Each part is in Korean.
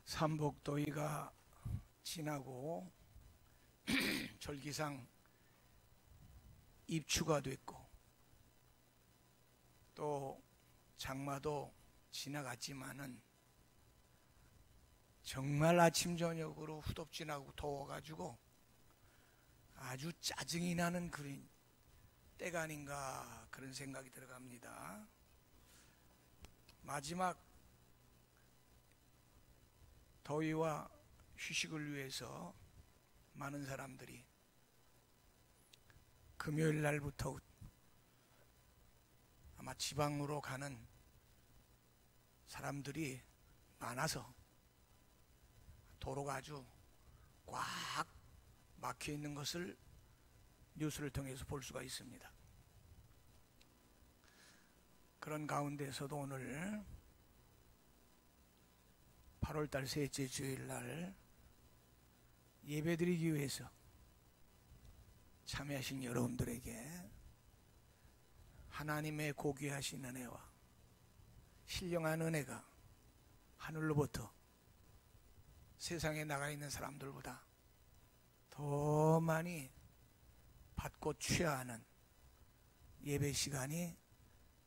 삼복도의가 지나고 절기상 입추가 됐고 또 장마도 지나갔지만은 정말 아침 저녁으로 후덥지나고 더워가지고 아주 짜증이 나는 그런 때가 아닌가 그런 생각이 들어갑니다. 마지막 더위와 휴식을 위해서 많은 사람들이 금요일 날부터 아마 지방으로 가는 사람들이 많아서 도로가 아주 꽉 막혀 있는 것을 뉴스를 통해서 볼 수가 있습니다. 그런 가운데서도 오늘 8월달 셋째 주일날 예배드리기 위해서 참여하신 여러분들에게 하나님의 고귀하신 은혜와 신령한 은혜가 하늘로부터 세상에 나가 있는 사람들보다 더 많이 받고 취하는 예배 시간이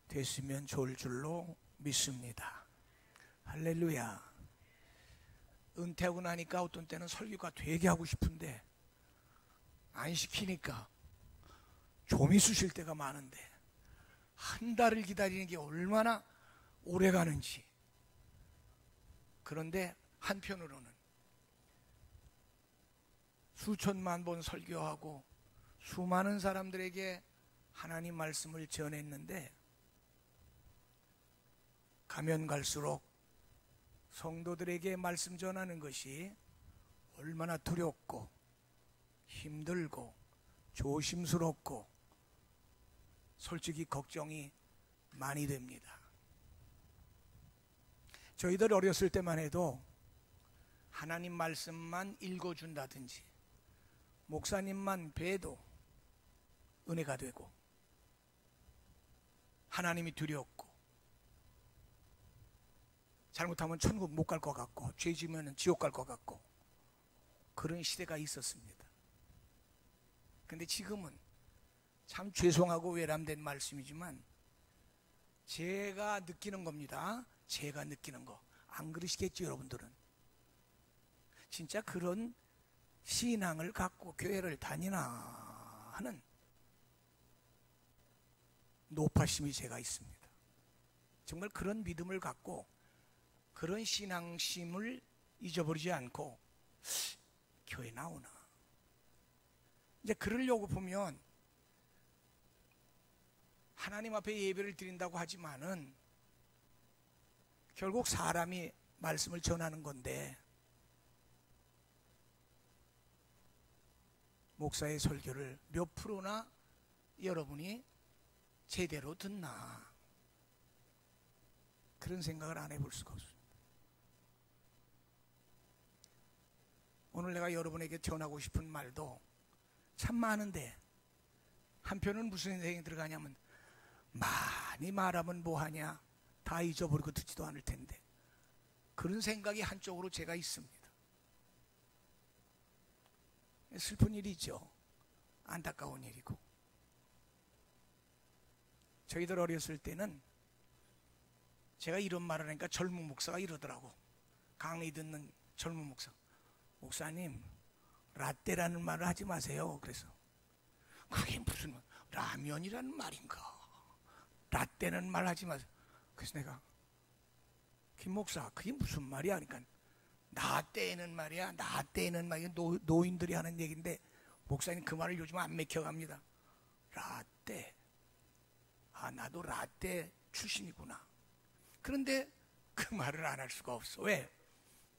됐으면 좋을 줄로 믿습니다. 할렐루야. 은퇴하고 나니까 어떤 때는 설교가 되게 하고 싶은데 안 시키니까 좀 있으실 때가 많은데 한 달을 기다리는 게 얼마나 오래 가는지. 그런데 한편으로는 수천만 번 설교하고 수많은 사람들에게 하나님 말씀을 전했는데 가면 갈수록 성도들에게 말씀 전하는 것이 얼마나 두렵고 힘들고 조심스럽고 솔직히 걱정이 많이 됩니다. 저희들 어렸을 때만 해도 하나님 말씀만 읽어준다든지 목사님만 뵈도 은혜가 되고 하나님이 두렵고 잘못하면 천국 못 갈 것 같고 죄 지으면 지옥 갈 것 같고 그런 시대가 있었습니다. 근데 지금은 참 죄송하고 외람된 말씀이지만 제가 느끼는 겁니다. 제가 느끼는 거. 안 그러시겠죠, 여러분들은? 진짜 그런 신앙을 갖고 교회를 다니나 하는 노파심이 제가 있습니다. 정말 그런 믿음을 갖고 그런 신앙심을 잊어버리지 않고 교회 나오나. 이제 그러려고 보면 하나님 앞에 예배를 드린다고 하지만은 결국 사람이 말씀을 전하는 건데 목사의 설교를 몇 프로나 여러분이 제대로 듣나 그런 생각을 안 해볼 수가 없습니다. 오늘 내가 여러분에게 전하고 싶은 말도 참 많은데 한편은 무슨 생각이 들어가냐면 많이 말하면 뭐하냐 다 잊어버리고 듣지도 않을 텐데 그런 생각이 한쪽으로 제가 있습니다. 슬픈 일이죠. 안타까운 일이고 저희들 어렸을 때는 제가 이런 말을 하니까 젊은 목사가 이러더라고. 강의 듣는 젊은 목사, 목사님 라떼라는 말을 하지 마세요. 그래서 그게 무슨 라면이라는 말인가, 라떼는 말 하지 마세요. 그래서 내가 김 목사 그게 무슨 말이야 하니까 나떼는 말이야. 나떼는 말이야. 노인들이 하는 얘기인데 목사님 그 말을 요즘 안 맥혀갑니다. 라떼. 아, 나도 라떼 출신이구나. 그런데 그 말을 안 할 수가 없어. 왜?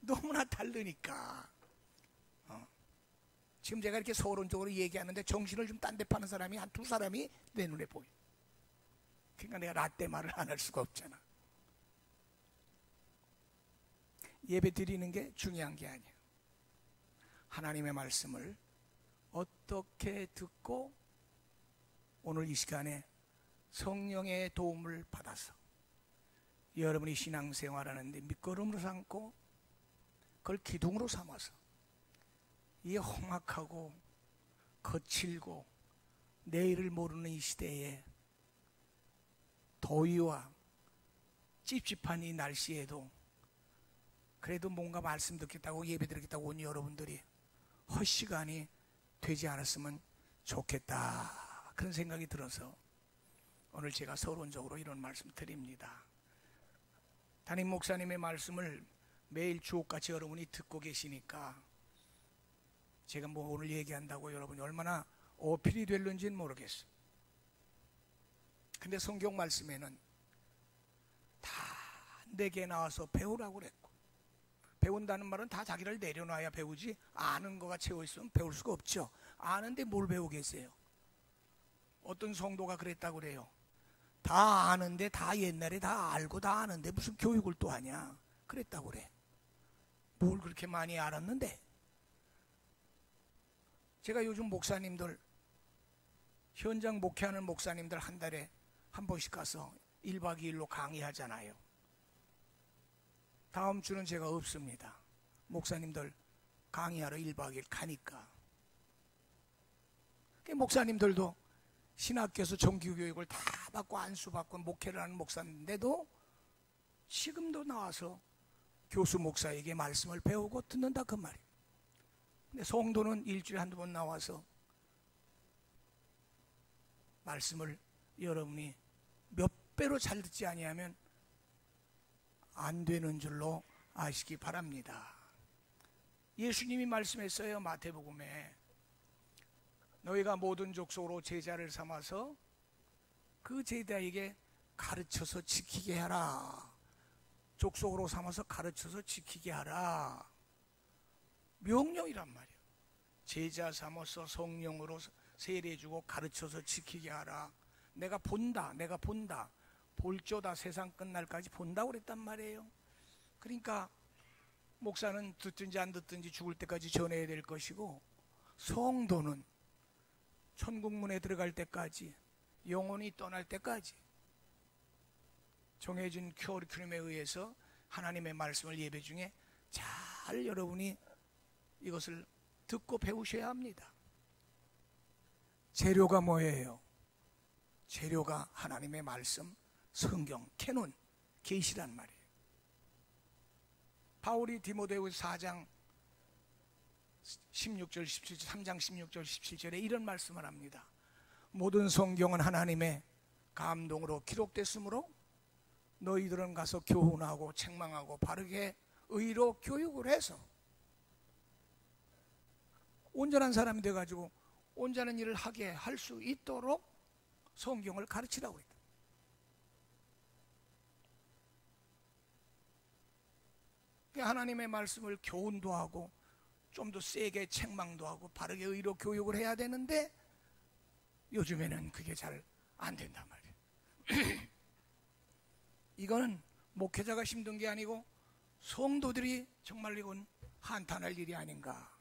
너무나 다르니까. 지금 제가 이렇게 서론적으로 얘기하는데 정신을 좀 딴 데 파는 사람이 한 두 사람이 내 눈에 보여. 그러니까 내가 라떼 말을 안 할 수가 없잖아. 예배 드리는 게 중요한 게 아니에요. 하나님의 말씀을 어떻게 듣고 오늘 이 시간에 성령의 도움을 받아서 여러분이 신앙생활하는데 밑거름으로 삼고 그걸 기둥으로 삼아서 이 험악하고 거칠고 내일을 모르는 이 시대에 더위와 찝찝한 이 날씨에도 그래도 뭔가 말씀 듣겠다고 예배 드리겠다고 온 여러분들이 헛시간이 되지 않았으면 좋겠다, 그런 생각이 들어서 오늘 제가 서론적으로 이런 말씀 드립니다. 담임 목사님의 말씀을 매일 주옥같이 여러분이 듣고 계시니까 제가 뭐 오늘 얘기한다고 여러분이 얼마나 어필이 될는지는 모르겠어요. 근데 성경 말씀에는 다 내게 나와서 배우라고 그랬고, 배운다는 말은 다 자기를 내려놔야 배우지, 아는 거가 채워 있으면 배울 수가 없죠. 아는데 뭘 배우겠어요? 어떤 성도가 그랬다고 그래요. 다 아는데, 다 옛날에 다 알고 다 아는데 무슨 교육을 또 하냐, 그랬다고 그래. 뭘 그렇게 많이 알았는데. 제가 요즘 목사님들, 현장 목회하는 목사님들 한 달에 한 번씩 가서 1박 2일로 강의하잖아요. 다음 주는 제가 없습니다. 목사님들 강의하러 1박 2일 가니까. 목사님들도 신학교에서 정규교육을 다 받고 안수받고 목회를 하는 목사인데도 지금도 나와서 교수 목사에게 말씀을 배우고 듣는다, 그 말이에요. 근데 성도는 일주일에 한두 번 나와서 말씀을 여러분이 몇 배로 잘 듣지 아니하면 안 되는 줄로 아시기 바랍니다. 예수님이 말씀했어요. 마태복음에 너희가 모든 족속으로 제자를 삼아서 그 제자에게 가르쳐서 지키게 하라. 족속으로 삼아서 가르쳐서 지키게 하라. 명령이란 말이에요. 제자 삼아서 성령으로 세례주고 가르쳐서 지키게 하라. 내가 본다, 내가 본다, 볼조다, 세상 끝날까지 본다고 그랬단 말이에요. 그러니까 목사는 듣든지 안 듣든지 죽을 때까지 전해야 될 것이고, 성도는 천국문에 들어갈 때까지, 영혼이 떠날 때까지 정해진 커리큘럼에 의해서 하나님의 말씀을 예배 중에 잘 여러분이 이것을 듣고 배우셔야 합니다. 재료가 뭐예요? 재료가 하나님의 말씀, 성경, 캐논, 계시란 말이에요. 바울이 디모데후서 4장 16절 17절, 3장 16절 17절에 이런 말씀을 합니다. 모든 성경은 하나님의 감동으로 기록됐으므로 너희들은 가서 교훈하고 책망하고 바르게 의로 교육을 해서 온전한 사람이 돼가지고 온전한 일을 하게 할 수 있도록 성경을 가르치라고 했다. 하나님의 말씀을 교훈도 하고 좀 더 세게 책망도 하고 바르게 의로 교육을 해야 되는데 요즘에는 그게 잘 안 된단 말이에요. 이거는 목회자가 힘든 게 아니고 성도들이 정말 이건 한탄할 일이 아닌가.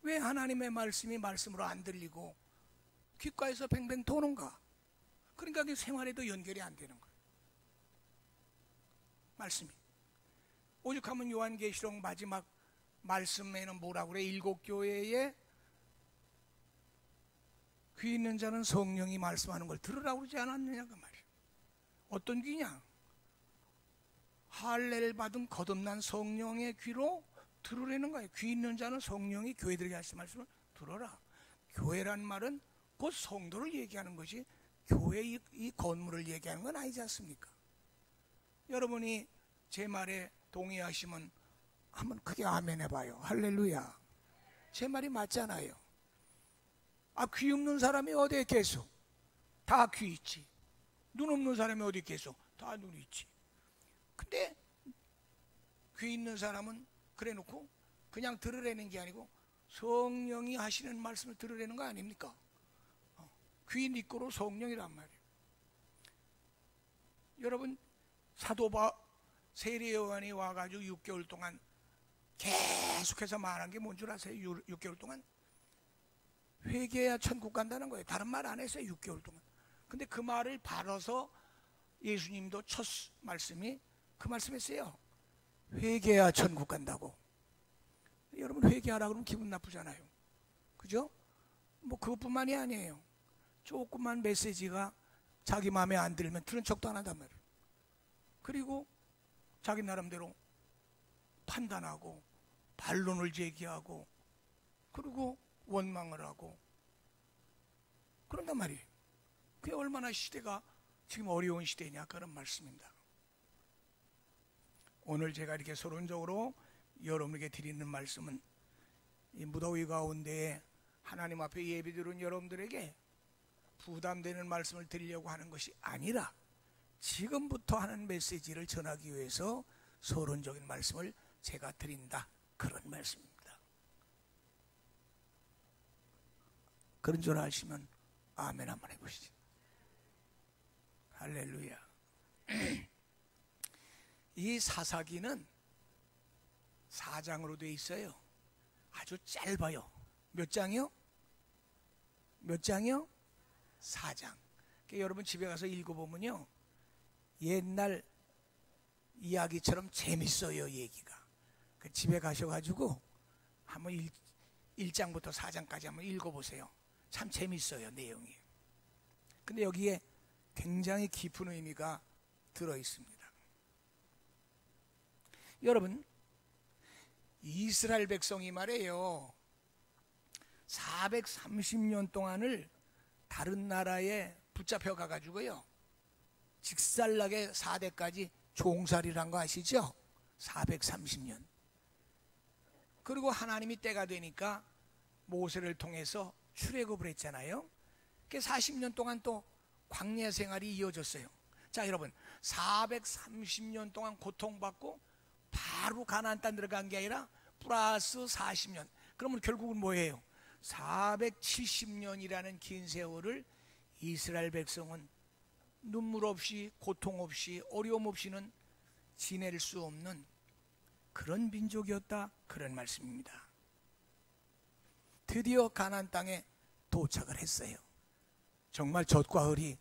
왜 하나님의 말씀이 말씀으로 안 들리고 귓가에서 뱅뱅 도는가? 그러니까 그 생활에도 연결이 안 되는 거예요. 말씀이. 오죽하면 요한계시록 마지막 말씀에는 뭐라고 그래? 7교회에 귀 있는 자는 성령이 말씀하는 걸 들으라고 그러지 않았느냐, 그 말이에요. 어떤 귀냐? 할례를 받은 거듭난 성령의 귀로 들으라는 거예요. 귀 있는 자는 성령이 교회들에게 하신 말씀을 들어라. 교회란 말은 곧 성도를 얘기하는 것이 교회 이 건물을 얘기하는 건 아니지 않습니까? 여러분이 제 말에 동의하시면 한번 크게 아멘 해봐요. 할렐루야. 제 말이 맞잖아요. 아, 귀 없는 사람이 어디에 계소? 다 귀 있지. 눈 없는 사람이 어디 계소? 다 눈이 있지. 근데 귀 있는 사람은 그래 놓고 그냥 들으라는 게 아니고 성령이 하시는 말씀을 들으라는 거 아닙니까? 귀 니꼬로 성령이란 말이에요. 여러분, 세례 요한이 와가지고 6개월 동안 계속해서 말한 게 뭔 줄 아세요? 6개월 동안 회개해야 천국 간다는 거예요. 다른 말 안 했어요. 6개월 동안. 근데 그 말을 바라서 예수님도 첫 말씀이 그 말씀했어요. 회개해야 천국 간다고. 여러분 회개하라 그러면 기분 나쁘잖아요. 그죠? 뭐 그것뿐만이 아니에요. 조금만 메시지가 자기 마음에 안 들면 들은 척도 안 한단 말이에요. 그리고 자기 나름대로 판단하고 반론을 제기하고 그리고 원망을 하고 그런단 말이에요. 그게 얼마나 시대가 지금 어려운 시대냐 그런 말씀입니다. 오늘 제가 이렇게 서론적으로 여러분에게 드리는 말씀은 이 무더위 가운데에 하나님 앞에 예배드린 여러분들에게 부담되는 말씀을 드리려고 하는 것이 아니라 지금부터 하는 메시지를 전하기 위해서 서론적인 말씀을 제가 드린다 그런 말씀입니다. 그런 줄 아시면 아멘 한번 해보시죠. 할렐루야. 이 사사기는 4장으로 되어 있어요. 아주 짧아요. 몇 장이요? 몇 장이요? 4장. 그러니까 여러분 집에 가서 읽어보면요 옛날 이야기처럼 재밌어요. 얘기가. 그 집에 가셔가지고 한번 1장부터 4장까지 한번 읽어보세요. 참 재밌어요. 내용이. 근데 여기에 굉장히 깊은 의미가 들어있습니다. 여러분 이스라엘 백성이 말이에요 430년 동안을 다른 나라에 붙잡혀 가가지고요 직살나게 4대까지 종살이란 거 아시죠? 430년. 그리고 하나님이 때가 되니까 모세를 통해서 출애굽을 했잖아요. 그 40년 동안 또 광야 생활이 이어졌어요. 자 여러분 430년 동안 고통받고 바로 가나안 땅 들어간 게 아니라 플러스 40년. 그러면 결국은 뭐예요? 470년이라는 긴 세월을 이스라엘 백성은 눈물 없이 고통 없이 어려움 없이는 지낼 수 없는 그런 민족이었다 그런 말씀입니다. 드디어 가나안 땅에 도착을 했어요. 정말 젖과 을이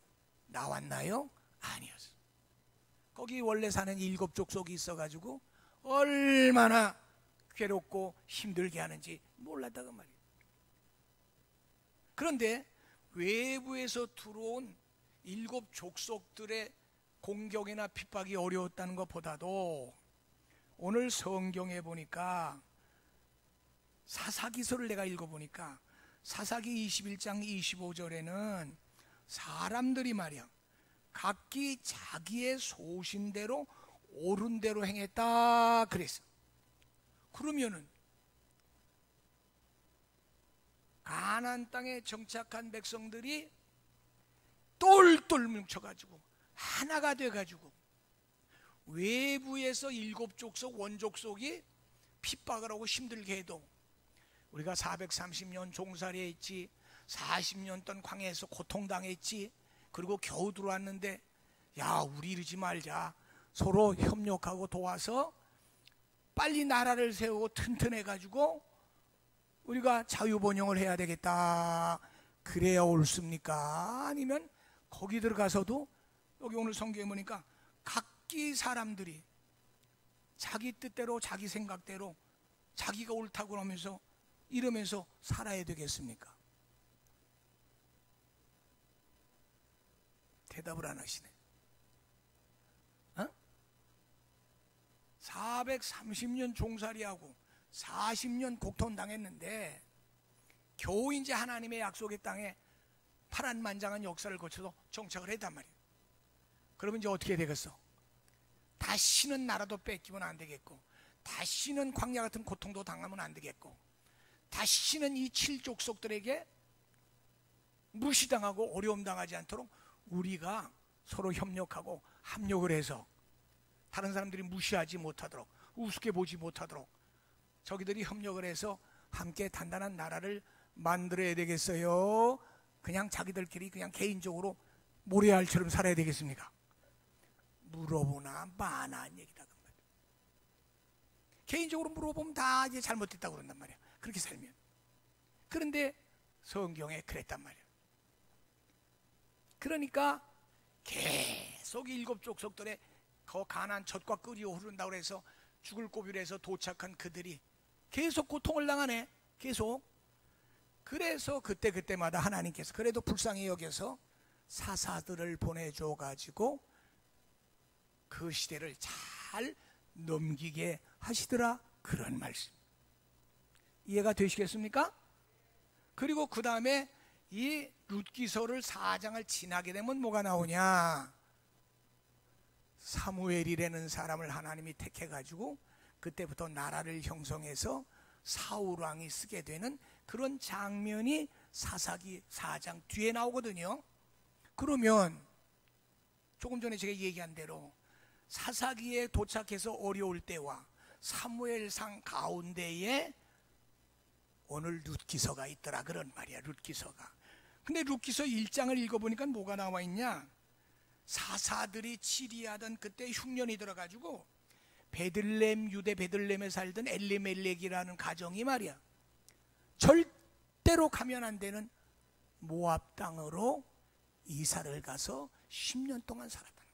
나왔나요? 아니었어요. 거기 원래 사는 7족속이 있어가지고 얼마나 괴롭고 힘들게 하는지 몰랐다고 말이에요. 그런데 외부에서 들어온 7족속들의 공격이나 핍박이 어려웠다는 것보다도 오늘 성경에 보니까 사사기서를 내가 읽어보니까 사사기 21장 25절에는 사람들이 말이야 각기 자기의 소신대로 옳은 대로 행했다 그랬어. 그러면은 가나안 땅에 정착한 백성들이 똘똘 뭉쳐가지고 하나가 돼가지고 외부에서 7족속 원족속이 핍박을 하고 힘들게 해도 우리가 430년 종살이 했지 40년 동안 광야에서 고통당했지 그리고 겨우 들어왔는데 야 우리 이러지 말자 서로 협력하고 도와서 빨리 나라를 세우고 튼튼해가지고 우리가 자유번영을 해야 되겠다 그래야 옳습니까? 아니면 거기 들어가서도 여기 오늘 성경에 보니까 각기 사람들이 자기 뜻대로 자기 생각대로 자기가 옳다고 하면서 이러면서 살아야 되겠습니까? 대답을 안 하시네. 430년 종살이하고 40년 고통당했는데 겨우 이제 하나님의 약속의 땅에 파란만장한 역사를 거쳐서 정착을 했단 말이에요. 그러면 이제 어떻게 되겠어? 다시는 나라도 뺏기면 안 되겠고 다시는 광야 같은 고통도 당하면 안 되겠고 다시는 이 7족속들에게 무시당하고 어려움 당하지 않도록 우리가 서로 협력하고 합력을 해서 다른 사람들이 무시하지 못하도록 우습게 보지 못하도록 저기들이 협력을 해서 함께 단단한 나라를 만들어야 되겠어요? 그냥 자기들끼리 그냥 개인적으로 모래알처럼 살아야 되겠습니까? 물어보나 마나 한 얘기다. 개인적으로 물어보면 다 이제 잘못됐다고 그런단 말이야. 그렇게 살면. 그런데 성경에 그랬단 말이야. 그러니까 계속 7족속들의 그 가나안 젖과 끓이 흐른다고 해서 죽을 고비로 해서 도착한 그들이 계속 고통을 당하네. 계속. 그래서 그때마다 하나님께서 그래도 불쌍히 여겨서 사사들을 보내줘 가지고 그 시대를 잘 넘기게 하시더라. 그런 말씀. 이해가 되시겠습니까? 그리고 그 다음에 이 룻기서를 4장을 지나게 되면 뭐가 나오냐? 사무엘이라는 사람을 하나님이 택해 가지고 그때부터 나라를 형성해서 사울 왕이 쓰게 되는 그런 장면이 사사기 4장 뒤에 나오거든요. 그러면 조금 전에 제가 얘기한 대로 사사기에 도착해서 어려울 때와 사무엘상 가운데에 오늘 룻기서가 있더라 그런 말이야. 룻기서가. 근데 룻기서 1장을 읽어보니까 뭐가 나와 있냐? 사사들이 치리하던 그때 흉년이 들어가지고 베들레헴, 유대 베들레헴에 살던 엘리멜렉이라는 가정이 말이야, 절대로 가면 안 되는 모압 땅으로 이사를 가서 10년 동안 살았다.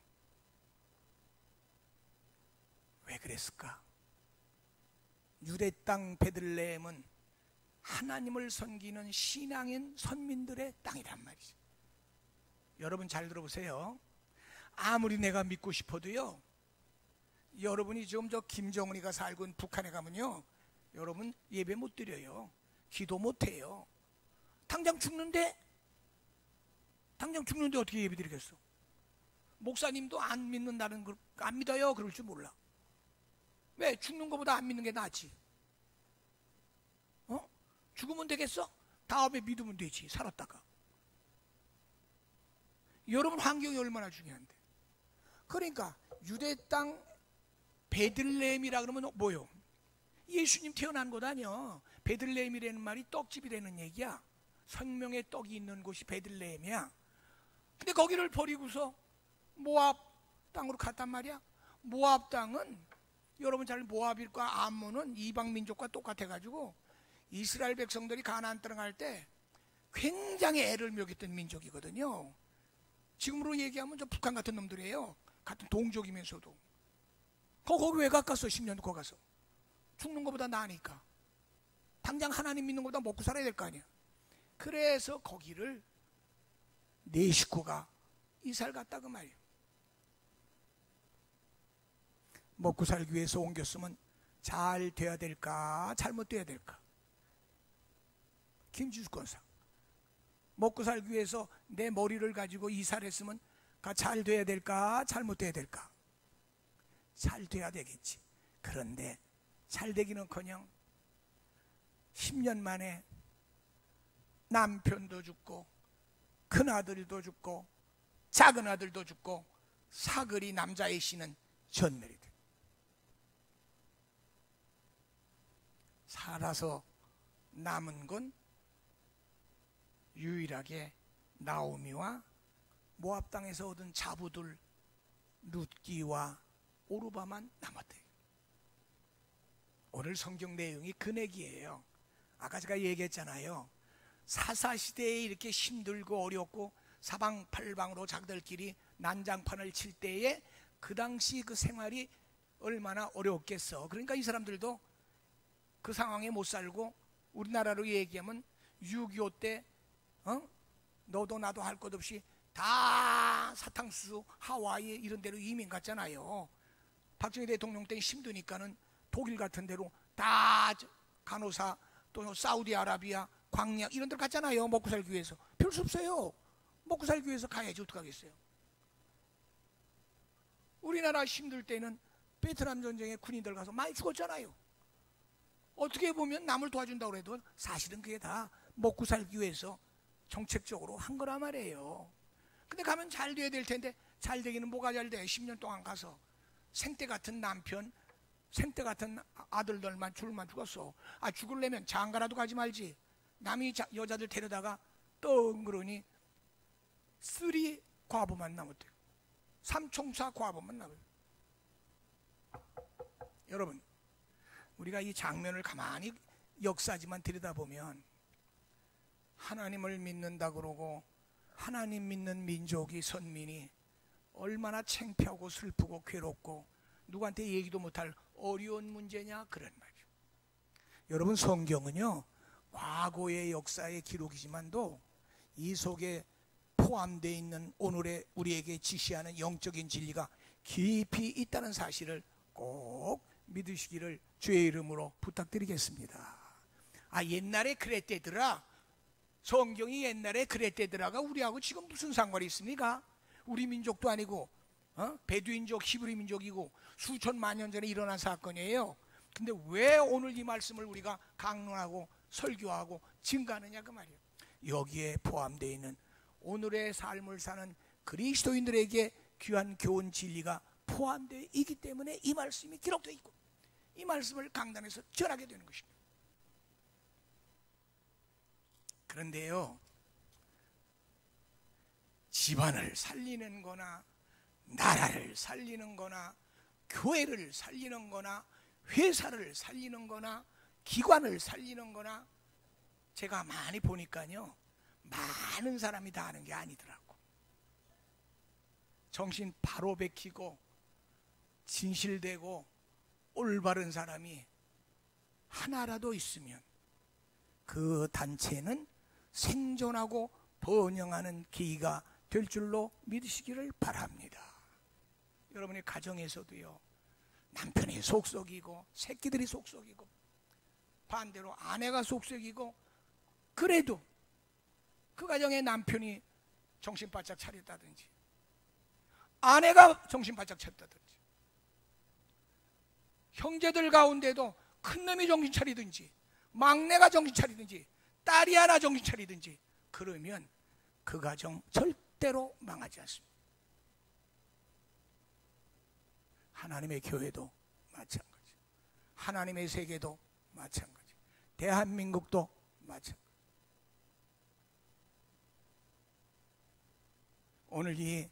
왜 그랬을까? 유대 땅 베들레헴은 하나님을 섬기는 신앙인 선민들의 땅이란 말이죠. 여러분 잘 들어보세요. 아무리 내가 믿고 싶어도요, 여러분이 지금 저 김정은이가 살고 있는 북한에 가면요, 여러분 예배 못 드려요. 기도 못 해요. 당장 죽는데 어떻게 예배 드리겠어? 목사님도 안 믿는다는 걸, 안 믿어요 그럴 줄 몰라. 왜? 죽는 것보다 안 믿는 게 낫지. 죽으면 되겠어? 다음에 믿으면 되지. 살았다가. 여러분 환경이 얼마나 중요한데. 그러니까 유대 땅 베들레헴이라 그러면 뭐요? 예수님 태어난 곳 아니야. 베들레헴이라는 말이 떡집이라는 얘기야. 생명의 떡이 있는 곳이 베들레헴이야. 근데 거기를 버리고서 모압 땅으로 갔단 말이야. 모압 땅은 여러분 잘 모압일과 암몬은 이방 민족과 똑같아가지고 이스라엘 백성들이 가나안 땅을 갈 때 굉장히 애를 먹였던 민족이거든요. 지금으로 얘기하면 저 북한 같은 놈들이에요. 같은 동족이면서도. 거기 왜 가깝어? 10년 거 가서 죽는 것보다 나으니까. 당장 하나님 믿는 것보다 먹고 살아야 될 거 아니야. 그래서 거기를 네 식구가 이사를 갔다 그 말이에요. 먹고 살기 위해서 옮겼으면 잘 돼야 될까 잘못돼야 될까? 김지수 권사, 먹고 살기 위해서 내 머리를 가지고 이사를 했으면 잘 돼야 될까 잘못돼야 될까? 잘 돼야 되겠지. 그런데 잘 되기는커녕 10년 만에 남편도 죽고 큰아들도 죽고 작은 아들도 죽고 사거리 남자의 씨는 전멸이 돼. 살아서 남은 건 유일하게 나오미와 모압 땅에서 얻은 자부들 룻기와 오르바만 남았대요. 오늘 성경 내용이 그 얘기예요. 아까 제가 얘기했잖아요. 사사시대에 이렇게 힘들고 어렵고 사방팔방으로 자기들끼리 난장판을 칠 때에 그 당시 그 생활이 얼마나 어려웠겠어. 그러니까 이 사람들도 그 상황에 못 살고, 우리나라로 얘기하면 6.25 때 너도 나도 할 것 없이 다 사탕수수 하와이 이런 데로 이민 갔잖아요. 박정희 대통령 때 힘드니까는 독일 같은 데로 다 간호사, 또 사우디아라비아, 광야 이런 데로 갔잖아요. 먹고 살기 위해서. 별 수 없어요. 먹고 살기 위해서 가야지 어떡하겠어요. 우리나라 힘들 때는 베트남 전쟁에 군인들 가서 많이 죽었잖아요. 어떻게 보면 남을 도와준다고 해도 사실은 그게 다 먹고 살기 위해서 정책적으로 한 거란 말이에요. 근데 가면 잘 돼야 될 텐데 잘 되기는 뭐가 잘 돼? 10년 동안 가서 생떼 같은 남편, 생떼 같은 아들들만 줄만 죽었어. 죽으려면 장가라도 가지 말지. 남이 여자들 데려다가 덩그러니 3 과부만 남았대요. 3총사 과부만 남았대요. 여러분, 우리가 이 장면을 가만히 역사지만 들여다보면 하나님을 믿는다 그러고 하나님 믿는 민족이, 선민이 얼마나 창피하고 슬프고 괴롭고 누구한테 얘기도 못할 어려운 문제냐 그런 말이죠. 여러분, 성경은요 과거의 역사의 기록이지만도 이 속에 포함되어 있는 오늘의 우리에게 지시하는 영적인 진리가 깊이 있다는 사실을 꼭 믿으시기를 주의 이름으로 부탁드리겠습니다. 옛날에 그랬대더라, 성경이 옛날에 그랬대더라가 우리하고 지금 무슨 상관이 있습니까? 우리 민족도 아니고 베두인족, 히브리 민족이고 수천만 년 전에 일어난 사건이에요. 근데 왜 오늘 이 말씀을 우리가 강론하고 설교하고 증가하느냐 그 말이에요. 여기에 포함되어 있는 오늘의 삶을 사는 그리스도인들에게 귀한 교훈 진리가 포함되어 있기 때문에 이 말씀이 기록되어 있고 이 말씀을 강단에서 전하게 되는 것입니다. 그런데요, 집안을 살리는 거나 나라를 살리는 거나 교회를 살리는 거나 회사를 살리는 거나 기관을 살리는 거나 제가 많이 보니까요 많은 사람이 다 하는 게 아니더라고. 정신 바로 베키고 진실되고 올바른 사람이 하나라도 있으면 그 단체는 생존하고 번영하는 계기가 될 줄로 믿으시기를 바랍니다. 여러분의 가정에서도요, 남편이 속썩이고 새끼들이 속썩이고 반대로 아내가 속썩이고, 그래도 그 가정의 남편이 정신 바짝 차렸다든지 아내가 정신 바짝 차렸다든지 형제들 가운데도 큰 놈이 정신 차리든지 막내가 정신 차리든지 딸이 하나 정신 차리든지, 그러면 그 가정 절대로 망하지 않습니다. 하나님의 교회도 마찬가지, 하나님의 세계도 마찬가지, 대한민국도 마찬가지. 오늘 이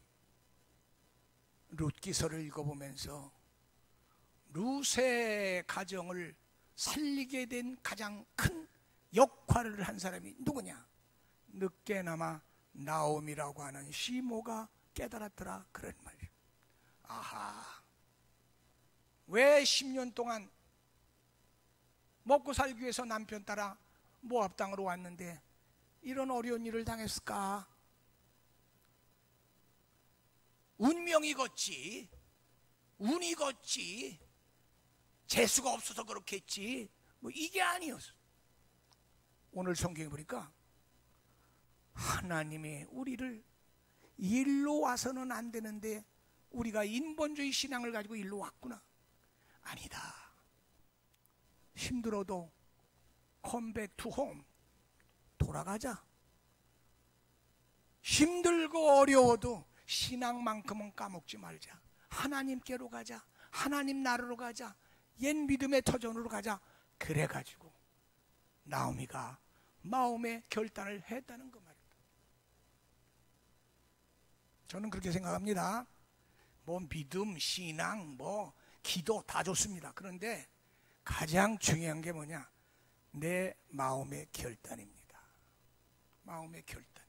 룻기서를 읽어보면서 룻의 가정을 살리게 된 가장 큰 역할을 한 사람이 누구냐? 늦게나마 나옴이라고 하는 시모가 깨달았더라, 그런 말이에요. 아하, 왜 10년 동안 먹고 살기 위해서 남편 따라 모압 땅으로 왔는데 이런 어려운 일을 당했을까? 운명이겠지, 운이겠지, 재수가 없어서 그렇겠지, 뭐 이게 아니었어. 오늘 성경에 보니까 하나님이 우리를 일로 와서는 안 되는데 우리가 인본주의 신앙을 가지고 일로 왔구나. 아니다. 힘들어도 컴백 투 홈, 돌아가자. 힘들고 어려워도 신앙만큼은 까먹지 말자. 하나님께로 가자. 하나님 나라로 가자. 옛 믿음의 터전으로 가자. 그래가지고 나오미가 마음의 결단을 했다는 그 말입니다. 저는 그렇게 생각합니다. 뭐 믿음, 신앙, 뭐 기도 다 좋습니다. 그런데 가장 중요한 게 뭐냐? 내 마음의 결단입니다. 마음의 결단.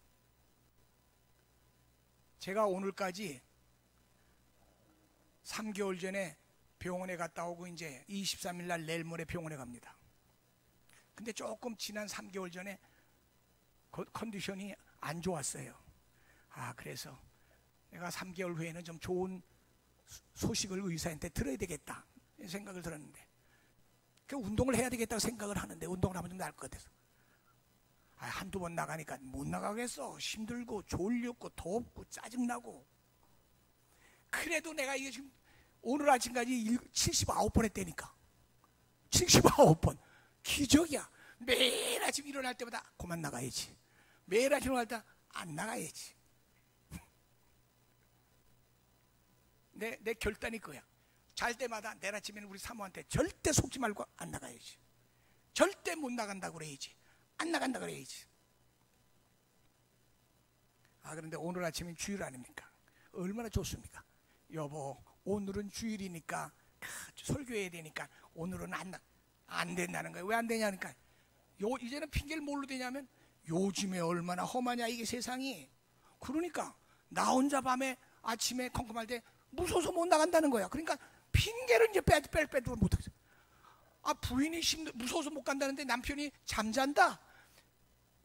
제가 오늘까지 3개월 전에 병원에 갔다 오고 이제 23일 날 내일 모레 병원에 갑니다. 근데 조금 지난 3개월 전에 컨디션이 안 좋았어요. 그래서 내가 3개월 후에는 좀 좋은 소식을 의사한테 들어야 되겠다 생각을 들었는데, 그 운동을 해야 되겠다고 생각을 하는데 운동을 하면 좀 나을 것 같아서 한두 번 나가니까 못 나가겠어. 힘들고 졸렸고 덥고 짜증나고. 그래도 내가 이게 지금 오늘 아침까지 79번 했다니까. 79번. 기적이야. 매일 아침 일어날 때마다 그만 나가야지. 매일 아침 일어날 때 안 나가야지. 내 결단이 그거야. 잘 때마다 내일 아침에는 우리 사모한테 절대 속지 말고 안 나가야지. 절대 못 나간다고 그래야지. 안 나간다 그래야지. 그런데 오늘 아침은 주일 아닙니까? 얼마나 좋습니까? 여보, 오늘은 주일이니까 설교해야 되니까 오늘은 안 된다는 거예요. 왜 안 되냐니까, 이제는 핑계를 뭘로 대냐면 요즘에 얼마나 험하냐 이게 세상이. 그러니까 나 혼자 밤에 아침에 컴컴할 때 무서워서 못 나간다는 거야. 그러니까 핑계를 이제 빼도 못하겠어. 부인이 무서워서 못 간다는데 남편이 잠잔다.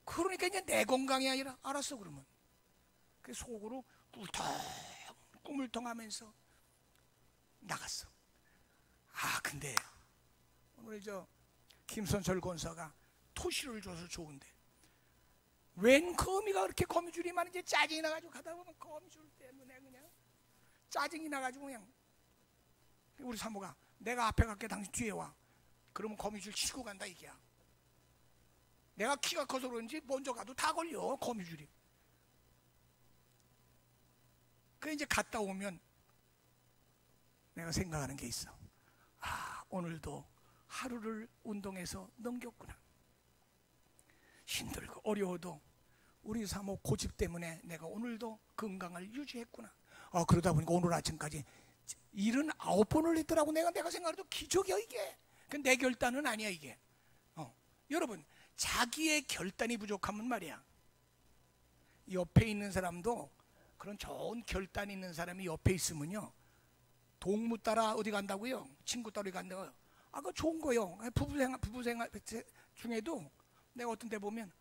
그러니까 이제 내 건강이 아니라 알았어 그러면. 그 속으로 꾸물통하면서 나갔어. 근데 오늘 김선철 권사가 토시를 줘서 좋은데 웬 거미가 그렇게 거미줄이 많은지 짜증이 나가지고 가다 보면 거미줄 때문에 그냥 짜증이 나가지고 그냥 우리 사모가 내가 앞에 갈게 당신 뒤에 와. 그러면 거미줄 치고 간다 이게야. 내가 키가 커서 그런지 먼저 가도 다 걸려 거미줄이. 그래 이제 갔다 오면 내가 생각하는 게 있어. 오늘도 하루를 운동해서 넘겼구나. 힘들고 어려워도 우리 사모 고집 때문에 내가 오늘도 건강을 유지했구나. 그러다 보니까 오늘 아침까지 79번을 했더라고. 내가 생각해도 기적이야 이게. 내 결단은 아니야 이게. 여러분 자기의 결단이 부족하면 말이야, 옆에 있는 사람도 그런 좋은 결단 있는 사람이 옆에 있으면요, 동무 따라 어디 간다고요? 친구 따라 어디 간다고요? 그거 좋은 거요. 부부생활 중에도 내가 어떤 데 보면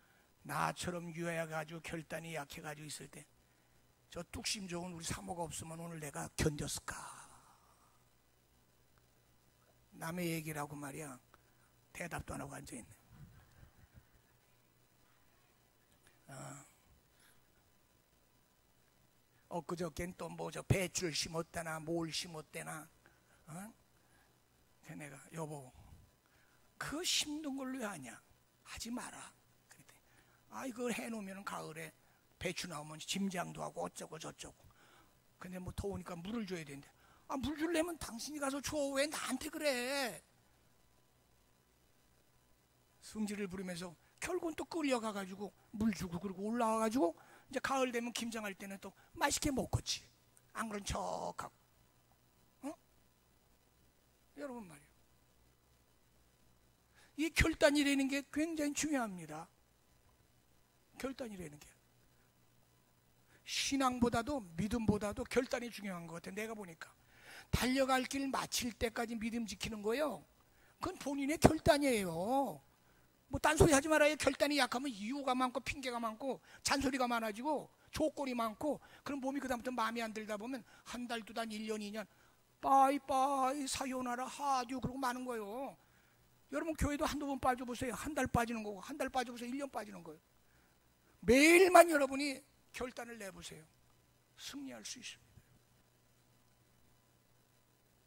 나처럼 유해가지고 결단이 약해가지고 있을 때 저 뚝심 좋은 우리 사모가 없으면 오늘 내가 견뎠을까? 남의 얘기라고 말이야 대답도 안 하고 앉아있네. 엊그저께는 또 배추를 심었다나 뭘 심었대나. 내가 여보 그 심는 걸로 왜 하냐? 하지 마라. 그랬더니 이걸 해놓으면 가을에 배추 나오면 짐장도 하고 어쩌고 저쩌고. 근데 더우니까 물을 줘야 되는데 물 주려면 당신이 가서 줘. 왜 나한테 그래? 성질을 부리면서 결국은 또 끌려가가지고 물 주고 그리고 올라와가지고 이제 가을 되면 김장할 때는 또 맛있게 먹겠지. 안 그런 척하고. 여러분 말이에요. 이 결단이라는 게 굉장히 중요합니다. 결단이라는 게. 신앙보다도 믿음보다도 결단이 중요한 것 같아요. 내가 보니까 달려갈 길 마칠 때까지 믿음 지키는 거요, 그건 본인의 결단이에요. 딴소리 하지 말아요. 결단이 약하면 이유가 많고 핑계가 많고 잔소리가 많아지고 조건이 많고, 그럼 몸이 그다음부터 마음에 안 들다 보면 한 달, 두 달, 1년, 2년 빠이빠이 사요나라 하듀 그러고 마는 거예요. 여러분 교회도 한두 번 빠져보세요. 한 달 빠지는 거고, 한 달 빠져보세요. 1년 빠지는 거예요. 매일만 여러분이 결단을 내보세요. 승리할 수 있습니다.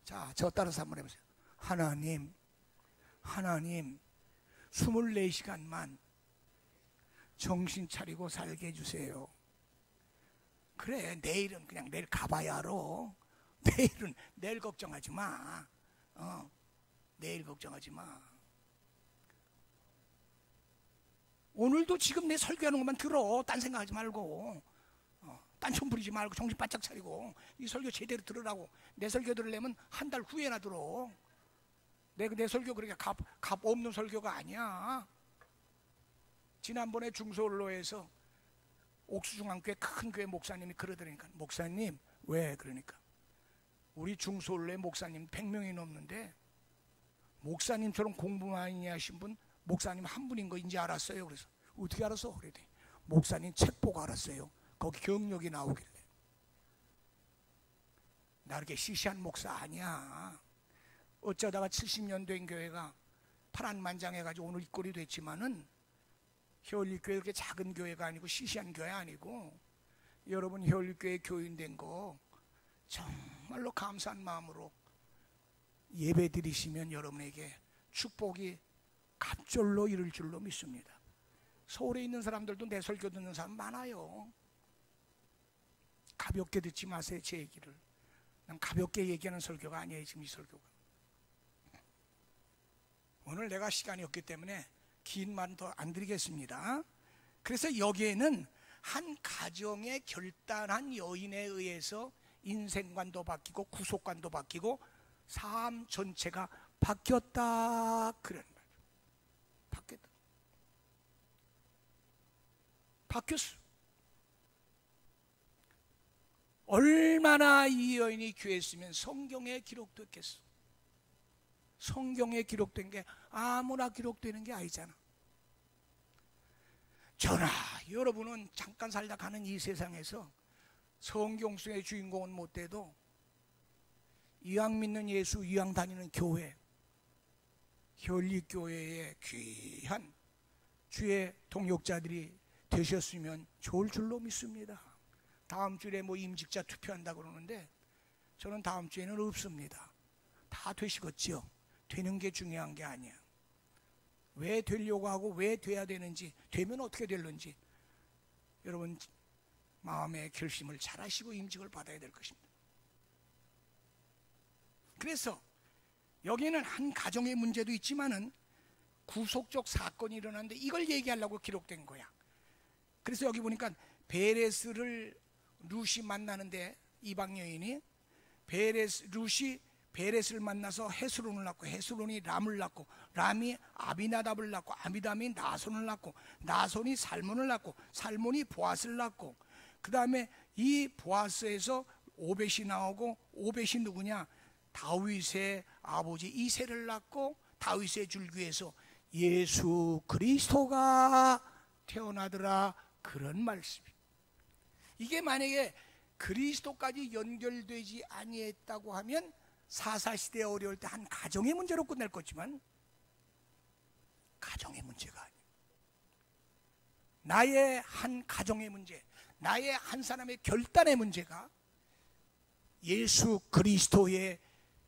자, 저 따라서 한번 해보세요. 하나님 24시간만 정신 차리고 살게 해주세요. 그래, 내일은 그냥 내일 가봐야 알아. 내일 걱정하지 마. 내일 걱정하지 마. 오늘도 지금 내 설교하는 것만 들어. 딴 생각하지 말고, 딴청 부리지 말고 정신 바짝 차리고 이 설교 제대로 들으라고. 내 설교 들으려면 한 달 후에나 들어. 내 설교 그렇게 값 없는 설교가 아니야. 지난번에 중소올로에서 옥수중앙교회 큰 교회 목사님이 그러더라니까. 목사님, 왜? 그러니까 우리 중소올로의 목사님 100명이 넘는데 목사님처럼 공부 많이 하신 분 목사님 한 분인 거 이제 알았어요. 그래서 어떻게 알았어? 그랬더니 목사님 책 보고 알았어요. 거기 경력이 나오길래. 나 그렇게 시시한 목사 아니야. 어쩌다가 70년 된 교회가 파란만장해가지고 오늘 이 꼴이 됐지만은 혀울리교회 그렇게 작은 교회가 아니고 시시한 교회 아니고, 여러분 혀울리교회 교인 된 거 정말로 감사한 마음으로 예배 드리시면 여러분에게 축복이 갑절로 이룰 줄로 믿습니다. 서울에 있는 사람들도 내 설교 듣는 사람 많아요. 가볍게 듣지 마세요. 제 얘기를. 난 가볍게 얘기하는 설교가 아니에요. 지금 이 설교가. 오늘 내가 시간이 없기 때문에 긴 말은 더 안 드리겠습니다. 그래서 여기에는 한 가정의 결단한 여인에 의해서 인생관도 바뀌고 구속관도 바뀌고 삶 전체가 바뀌었다, 그런 말이에요. 바뀌었다. 바뀌었어. 얼마나 이 여인이 귀했으면 성경에 기록됐겠어. 성경에 기록된 게 아무나 기록되는 게 아니잖아. 저나 여러분은 잠깐 살다 가는 이 세상에서 성경 속의 주인공은 못 돼도 이왕 믿는 예수, 이왕 다니는 교회, 혈리교회의 귀한 주의 동역자들이 되셨으면 좋을 줄로 믿습니다. 다음 주에 뭐 임직자 투표한다고 그러는데 저는 다음 주에는 없습니다. 다 되시겠지요. 되는 게 중요한 게 아니야. 왜 되려고 하고 왜 돼야 되는지, 되면 어떻게 될는지 여러분 마음의 결심을 잘 하시고 임직을 받아야 될 것입니다. 그래서 여기는 한 가정의 문제도 있지만은 구속적 사건이 일어났는데 이걸 얘기하려고 기록된 거야. 그래서 여기 보니까 베레스를 룻이 만나는데 이방 여인이 룻이 베레스를 만나서 헤스론을 낳고 헤스론이 람을 낳고 람이 아비나답을 낳고 아비나답이 나손을 낳고 나손이 살몬을 낳고 살몬이 보아스를 낳고 그 다음에 이 보아스에서 오벳이 나오고 오벳이 누구냐? 다윗의 아버지 이새를 낳고 다윗의 줄기에서 예수 그리스도가 태어나더라. 그런 말씀이. 이게 만약에 그리스도까지 연결되지 아니했다고 하면 사사시대에 어려울 때 한 가정의 문제로 끝날 거지만 가정의 문제가 아니에요. 나의 한 가정의 문제, 나의 한 사람의 결단의 문제가 예수 그리스도의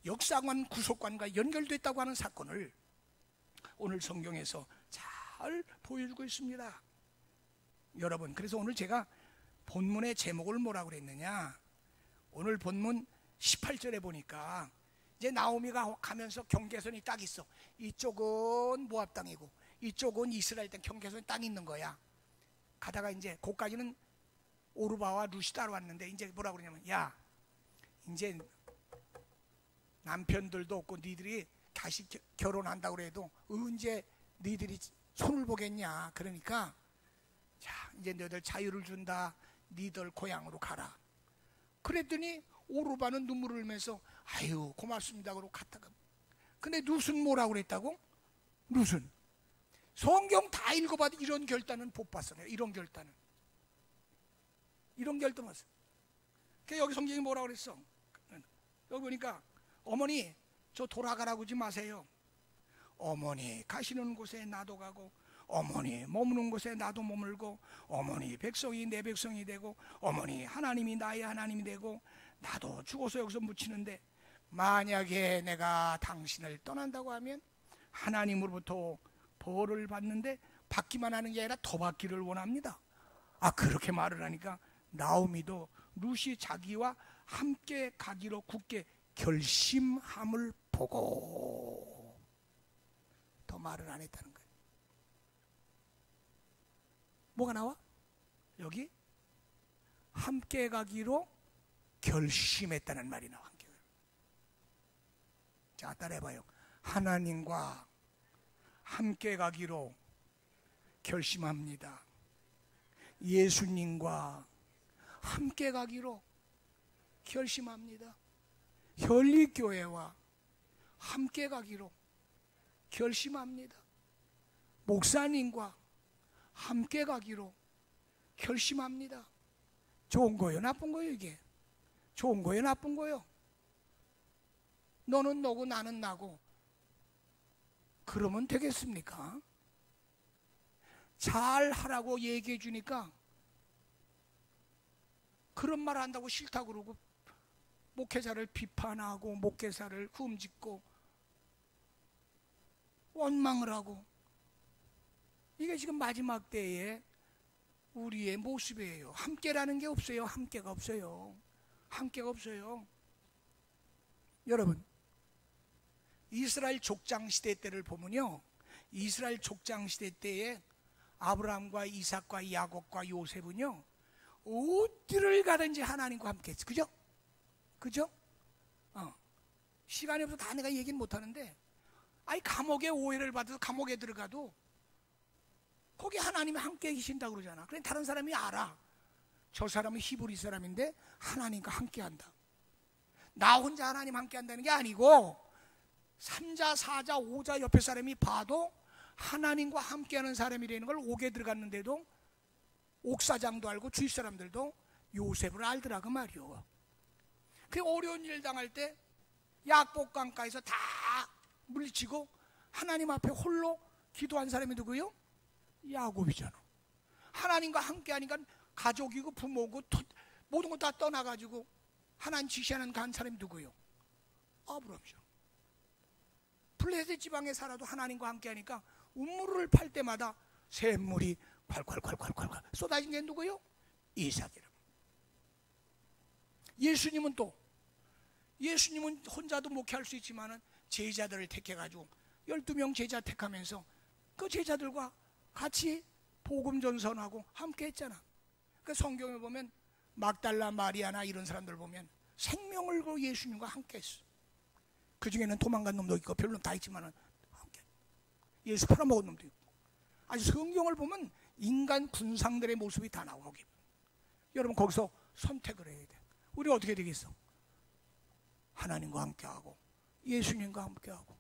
역사관 구속관과 연결됐다고 하는 사건을 오늘 성경에서 잘 보여주고 있습니다. 여러분, 그래서 오늘 제가 본문의 제목을 뭐라고 그랬느냐? 오늘 본문 18절에 보니까 이제 나오미가 가면서 경계선이 딱 있어. 이쪽은 모압 땅이고 이쪽은 이스라엘 땅 경계선이 딱 있는 거야. 가다가 이제 거기까지는 오르바와 룻이 따라왔는데 이제 뭐라고 그러냐면, 야, 이제 남편들도 없고 니들이 다시 결혼한다고 그래도 언제 니들이 손을 보겠냐. 그러니까 자, 이제 너희들 자유를 준다. 니들 고향으로 가라. 그랬더니 오르바는 눈물을 흘리면서 아유 고맙습니다 그러고 갔다가, 근데 룻은 뭐라고 그랬다고? 룻은 성경 다 읽어봐도 이런 결단은 못 봤어. 이런 결단은 왔어. 그러니까 여기 성경이 뭐라고 그랬어? 여기 보니까 어머니 저 돌아가라고 하지 마세요. 어머니 가시는 곳에 나도 가고 어머니 머무는 곳에 나도 머물고 어머니 백성이 내 백성이 되고 어머니 하나님이 나의 하나님이 되고 나도 죽어서 여기서 묻히는데 만약에 내가 당신을 떠난다고 하면 하나님으로부터 벌을 받는데 받기만 하는 게 아니라 더 받기를 원합니다. 아, 그렇게 말을 하니까 나오미도 룻이 자기와 함께 가기로 굳게 결심함을 보고 더 말을 안 했다는 거예요. 뭐가 나와? 여기 함께 가기로 결심했다는 말이 나와. 함께. 자, 따라해봐요. 하나님과 함께 가기로 결심합니다. 예수님과 함께 가기로 결심합니다. 혈리교회와 함께 가기로 결심합니다. 목사님과 함께 가기로 결심합니다. 좋은 거예요, 나쁜 거예요? 이게 좋은 거예요, 나쁜 거예요? 너는 너고 나는 나고 그러면 되겠습니까? 잘 하라고 얘기해 주니까 그런 말 한다고 싫다고 그러고 목회자를 비판하고 목회자를 흠짓고 원망을 하고, 이게 지금 마지막 때에 우리의 모습이에요. 함께라는 게 없어요. 함께가 없어요. 함께가 없어요. 여러분, 이스라엘 족장 시대 때를 보면요, 이스라엘 족장 시대 때에 아브라함과 이삭과 야곱과 요셉은요 어디를 가든지 하나님과 함께 했어. 그죠? 그죠? 시간이 없어서 다 내가 얘기는 못하는데, 아니 감옥에 오해를 받아서 감옥에 들어가도 거기 하나님이 함께 계신다고 그러잖아. 그래 다른 사람이 알아. 저 사람은 히브리 사람인데 하나님과 함께 한다. 나 혼자 하나님 함께 한다는 게 아니고 3자, 4자, 5자 옆에 사람이 봐도 하나님과 함께하는 사람이라는 걸 옥에 들어갔는데도 옥사장도 알고 주위 사람들도 요셉을 알더라 그 말이요. 그 어려운 일 당할 때 약복강가에서 다 물리치고 하나님 앞에 홀로 기도한 사람이 누구요? 야곱이잖아. 하나님과 함께하니까 가족이고 부모고 모든 거 다 떠나가지고 하나님 지시하는 간 사람이 누구요? 아브라함이죠. 블레셋 지방에 살아도 하나님과 함께하니까 우물을 팔 때마다 샘물이 콸콸콸콸콸 쏟아진 게 누구요? 이삭이라. 예수님은 혼자도 목회할 수 있지만은 제자들을 택해가지고 12명 제자 택하면서 그 제자들과 같이 복음 전선하고 함께 했잖아. 그 성경에 보면 막달라 마리아나 이런 사람들 보면 생명을 걸고 예수님과 함께 했어. 그 중에는 도망간 놈도 있고 별로 다 있지만은 함께 예수 팔아먹은 놈도 있고. 아주 성경을 보면 인간 군상들의 모습이 다 나오고. 여러분 거기서 선택을 해야 돼. 우리 어떻게 되겠어? 하나님과 함께하고 예수님과 함께하고.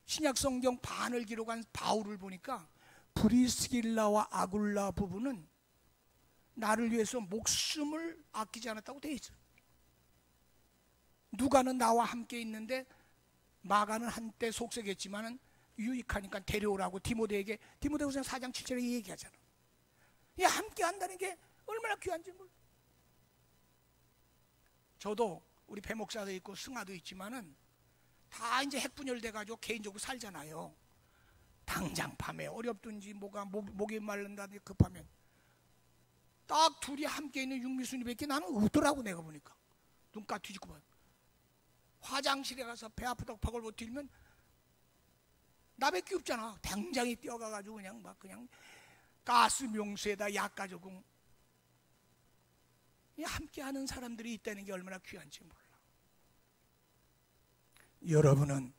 신약 성경 반을 기록한 바울을 보니까 브리스길라와 아굴라 부부는 나를 위해서 목숨을 아끼지 않았다고 되어 있어요. 누가는 나와 함께 있는데 마가는 한때 속색했지만은 유익하니까 데려오라고 디모데후서 4장 7절에 얘기하잖아. 함께 한다는 게 얼마나 귀한지 몰라. 저도 우리 배 목사도 있고 승아도 있지만은 다 이제 핵분열돼 가지고 개인적으로 살잖아요. 당장 밤에 어렵든지 목이 마른다든지 급하면 딱 둘이 함께 있는 육미순이밖에 나는 없더라고. 내가 보니까 눈가 뒤집고 봐. 화장실에 가서 배 아프다고 박을 못 들면 나밖에 없잖아. 당장에 뛰어가가지고 그냥 가스 명수에다 약 가지고 함께하는 사람들이 있다는 게 얼마나 귀한지 몰라. 여러분은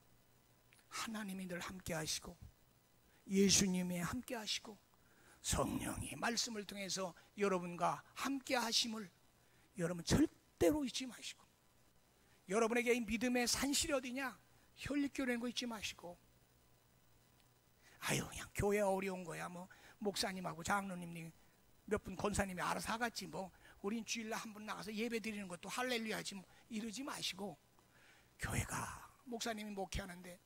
하나님이 늘 함께하시고 예수님이 함께하시고 성령이 말씀을 통해서 여러분과 함께하심을 여러분 절대로 잊지 마시고, 여러분에게 이 믿음의 산실이 어디냐? 혈육교라는 거 잊지 마시고, 그냥 교회 어려운 거야 목사님하고 장로님이 몇 분 권사님이 알아서 하겠지 우린 주일날 한 번 나가서 예배 드리는 것도 할렐루야지 이러지 마시고, 교회가 목사님이 목회하는데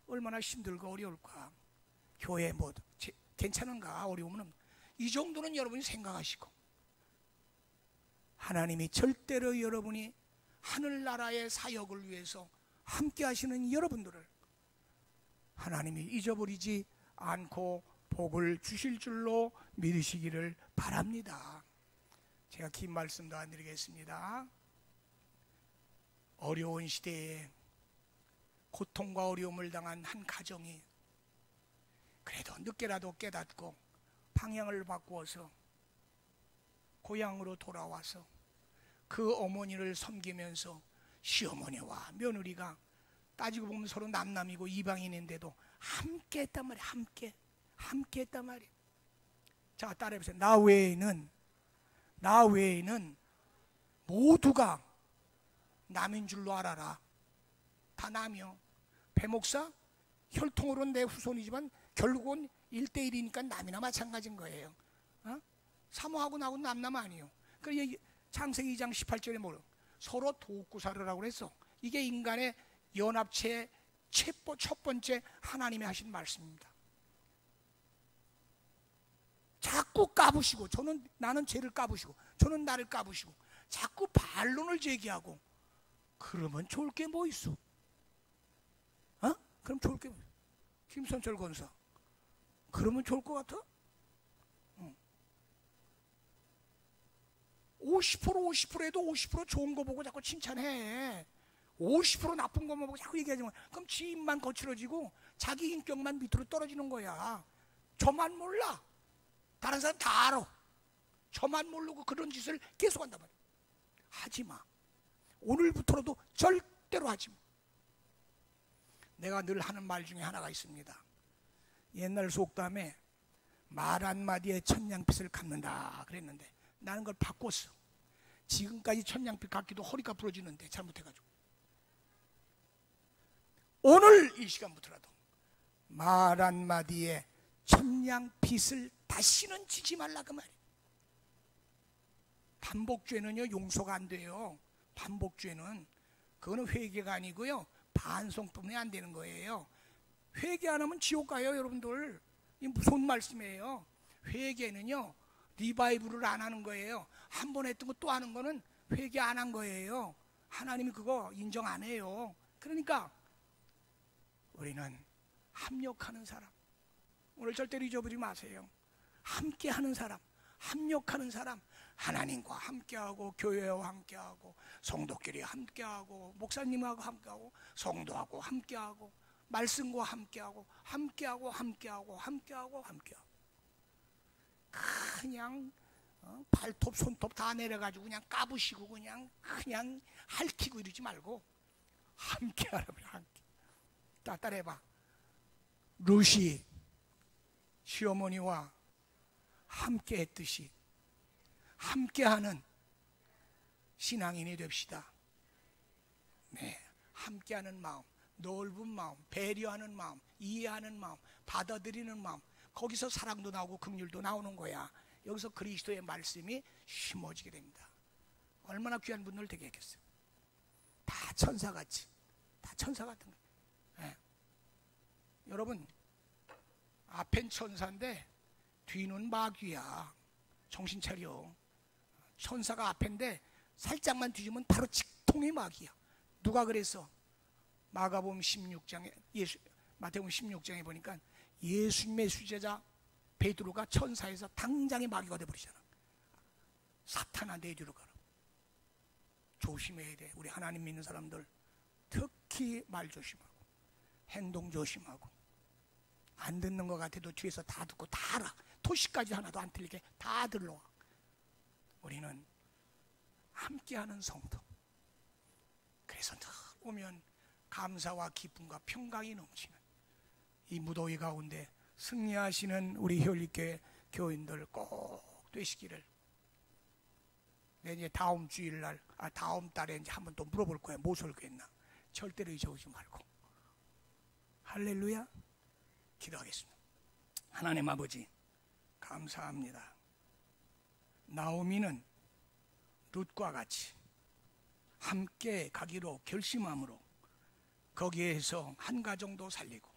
얼마나 힘들고 어려울까, 교회 괜찮은가, 어려우면 이 정도는 여러분이 생각하시고, 하나님이 절대로 여러분이 하늘나라의 사역을 위해서 함께 하시는 여러분들을 하나님이 잊어버리지 않고 복을 주실 줄로 믿으시기를 바랍니다. 제가 긴 말씀도 안 드리겠습니다. 어려운 시대에 고통과 어려움을 당한 한 가정이 그래도 늦게라도 깨닫고 방향을 바꾸어서 고향으로 돌아와서 그 어머니를 섬기면서 시어머니와 며느리가 따지고 보면 서로 남남이고 이방인인데도 함께 했단 말이야. 함께 했단 말이야. 자, 따라해보세요. 나 외에는 모두가 남인 줄로 알아라. 다 남이요. 배목사 혈통으로는 내 후손이지만 결국은 1대1이니까 남이나 마찬가지인 거예요. 사모하고 나하고 남남 아니에요. 그래서 창세기 2장 18절에 뭐래요? 서로 돕고 살으라고 그랬어. 이게 인간의 연합체의 첫 번째 하나님이 하신 말씀입니다. 자꾸 까부시고, 나는 쟤를 까부시고, 저는 나를 까부시고, 자꾸 반론을 제기하고, 그러면 좋을 게 뭐 있어? 그럼 좋을 게 뭐 있어? 김선철 권사, 그러면 좋을 것 같아? 50% 해도 50% 좋은 거 보고 자꾸 칭찬해. 50% 나쁜 것만 보고 자꾸 얘기하지 마. 그럼 지 입만 거칠어지고 자기 인격만 밑으로 떨어지는 거야. 저만 몰라. 다른 사람 다 알아. 저만 모르고 그런 짓을 계속 한단 말이야. 하지 마. 오늘부터라도 절대로 하지 마. 내가 늘 하는 말 중에 하나가 있습니다. 옛날 속담에 말 한마디에 천냥빚을 갚는다 그랬는데 나는 그걸 바꿨어. 지금까지 천냥빚 갚기도 허리가 부러지는데 잘못해가지고. 오늘 이 시간부터라도 말 한마디에 천냥 빚을 다시는 지지 말라 그 말이에요. 반복죄는요 용서가 안 돼요. 반복죄는 그거는 회개가 아니고요 반성뿐이 안 되는 거예요. 회개 안 하면 지옥 가요 여러분들. 이 무서운 말씀이에요. 회개는요 리바이브를 안 하는 거예요. 한 번 했던 거 또 하는 거는 회개 안 한 거예요. 하나님이 그거 인정 안 해요. 그러니까 우리는 합력하는 사람, 오늘 절대로 잊어버리지 마세요. 함께하는 사람, 합력하는 사람, 하나님과 함께하고 교회와 함께하고 성도끼리 함께하고 목사님하고 함께하고 성도하고 함께하고 말씀과 함께하고 함께하고 함께하고 함께하고 함께하고 그냥 발톱 손톱 다 내려가지고 그냥 까부시고 그냥 핥히고 이러지 말고 함께하라면 함께. 따라해봐. 루시 시어머니와 함께 했듯이 함께하는 신앙인이 됩시다. 네, 함께하는 마음, 넓은 마음, 배려하는 마음, 이해하는 마음, 받아들이는 마음, 거기서 사랑도 나오고 긍휼도 나오는 거야. 여기서 그리스도의 말씀이 심어지게 됩니다. 얼마나 귀한 분들 되겠어요. 다 천사같이, 다 천사 같은 거예요. 네. 여러분, 앞엔 천사인데 뒤는 마귀야. 정신 차려. 천사가 앞인데 살짝만 뒤지면 바로 직통의 마귀야. 누가 그랬어? 마가복음 16장에 마태복음 16장에 보니까 예수님의 수제자 베드로가 천사에서 당장의 마귀가 되어버리잖아. 사탄아 내 뒤로 가라. 조심해야 돼. 우리 하나님 믿는 사람들 특히 말 조심하고 행동 조심하고 안 듣는 것 같아도 뒤에서 다 듣고 다 알아. 토시까지 하나도 안 틀리게 다 들러와. 우리는 함께하는 성도. 그래서 늘 오면 감사와 기쁨과 평강이 넘치는 이 무더위 가운데 승리하시는 우리 효리교회 교인들 꼭 되시기를. 내 이제 다음 주일날, 다음 달에 이제 한번 또 물어볼 거야. 뭐 설교했나? 절대로 잊어오지 말고. 할렐루야. 기도하겠습니다. 하나님 아버지 감사합니다. 나오미는 룻과 같이 함께 가기로 결심함으로 거기에서 한 가정도 살리고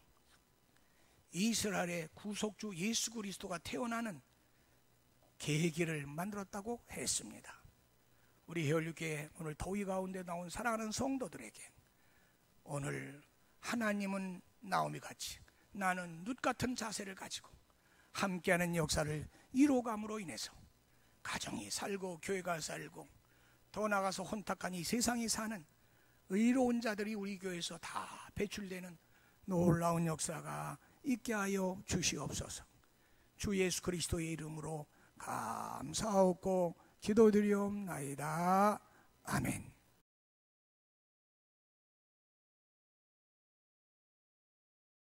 이스라엘의 구속주 예수 그리스도가 태어나는 계기를 만들었다고 했습니다. 우리 혈육교회 오늘 더위 가운데 나온 사랑하는 성도들에게 오늘 하나님은 나오미 같이 나는 룻 같은 자세를 가지고 함께하는 역사를 이루어감으로 인해서 가정이 살고 교회가 살고 더 나아가서 혼탁한 이 세상이 사는 의로운 자들이 우리 교회에서 다 배출되는 놀라운 역사가 있게 하여 주시옵소서. 주 예수 그리스도의 이름으로 감사하고 기도드리옵나이다. 아멘.